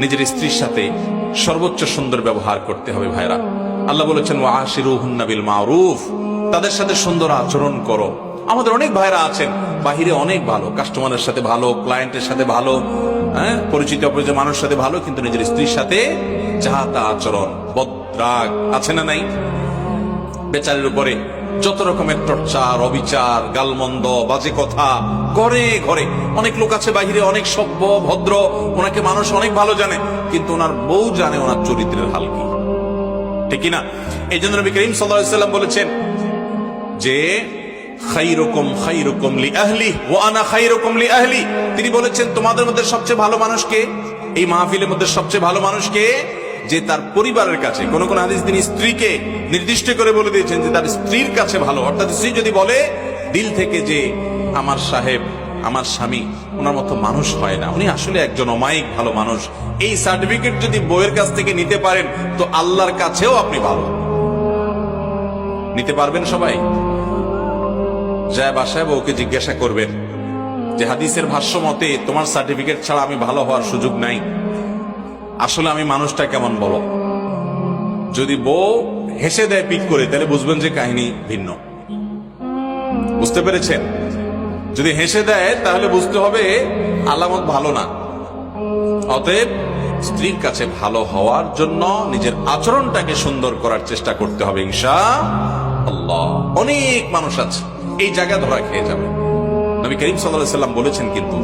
নিজের স্ত্রীর সাথে সর্বোচ্চ সুন্দর ব্যবহার করতে হবে ভাইরা। আল্লাহ বলেছেন ওয়াশিরুহুন্না বিল মারুফ, তাদের সাথে সুন্দর আচরণ করো। আমাদের অনেক ভাইরা আছেন বাহিরে অনেক ভালো, কাস্টমারের সাথে ভালো, ক্লায়েন্টের সাথে ভালো, পরিচিত অপরিচিত মানুষের সাথে ভালো, কিন্তু নিজের স্ত্রীর সাথে যাহা তা আচরণ, বদরাগ আছে না নাই? বেচারের উপরে যত রকমের টর্চার, অবিচার, গালমন্দ, বাজে কথা ঘরে ঘরে। অনেক লোক আছে বাহিরে অনেক সভ্য ভদ্র, ওনাকে মানুষ অনেক ভালো জানে, কিন্তু ওনার বউ জানে ওনার চরিত্রের হাল কি, ঠিক না? এই জন্য নবী করিম সাল্লাল্লাহু আলাইহি ওয়াসাল্লাম বলেছেন যে খায়রুকুম খায়রুকুম লিআহলি ওয়া আনা খায়রুকুম লিআহলি। তিনি বলেছেন তোমাদের মধ্যে সবচেয়ে ভালো মানুষ কে? এই মাহফিলের মধ্যে সবচেয়ে ভালো মানুষ কে? যে তার পরিবারের কাছে, কোন কোন হাদিস তিনি স্ত্রীকে নির্দিষ্ট করে বলে দিয়েছেন যে তার স্ত্রীর কাছে ভালো। অর্থাৎ স্ত্রী যদি বলে দিল থেকে যে আমার সাহেব, আমার স্বামী ওনার মতো মানুষ হয় না, উনি আসলে একজন অমায়িক ভালো মানুষ, এই সার্টিফিকেট যদি বউয়ের কাছ থেকে নিতে পারেন তো আল্লাহর কাছেও আপনি ভালো নিতে পারবেন। সবাই যায় বাসায় বউকে জিজ্ঞাসা করবেন যে হাদিসের ভাষ্য মতে তোমার সার্টিফিকেট ছাড়া আমি ভালো হওয়ার সুযোগ নাই, আসলে আমি মানুষটা কেমন বলো। যদি বউ হেসে দেয় পিক করে, তাহলে বুঝবেন যে কাহিনী ভিন্ন। বুঝতে পেরেছেন? যদি হেসে দেয় তাহলে বুঝতে হবে আলামত ভালো না। অতএব স্ত্রীর কাছে ভালো হওয়ার জন্য নিজের আচরণটাকে সুন্দর করার চেষ্টা করতে হবে ইনশাআল্লাহ। অনেক মানুষ আছে এই জায়গা ধরা খেয়ে যাবে। নবী করিম সাল্লাল্লাহু আলাইহি ওয়াসাল্লাম বলেছেন কিন্তু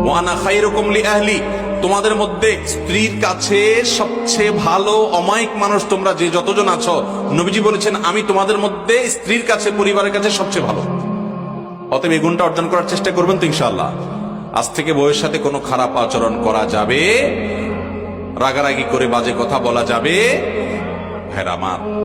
ওয়া আনা খায়রুকুম লিআহলি, তোমাদের মধ্যে স্ত্রীর কাছে সবচেয়ে ভালো অমায়িক মানুষ তোমরা যে যতজন আছো, নবীজি বলেছেন আমি তোমাদের মধ্যে স্ত্রীর কাছে, পরিবারের কাছে সবচেয়ে ভালো। অতএব এই গুণটা অর্জন করার চেষ্টা করবেন তো ইনশাআল্লাহ। আজ থেকে বউয়ের সাথে কোনো খারাপ আচরণ করা যাবে, রাগারাগি করে বাজে কথা বলা যাবে ভাইরা আমার।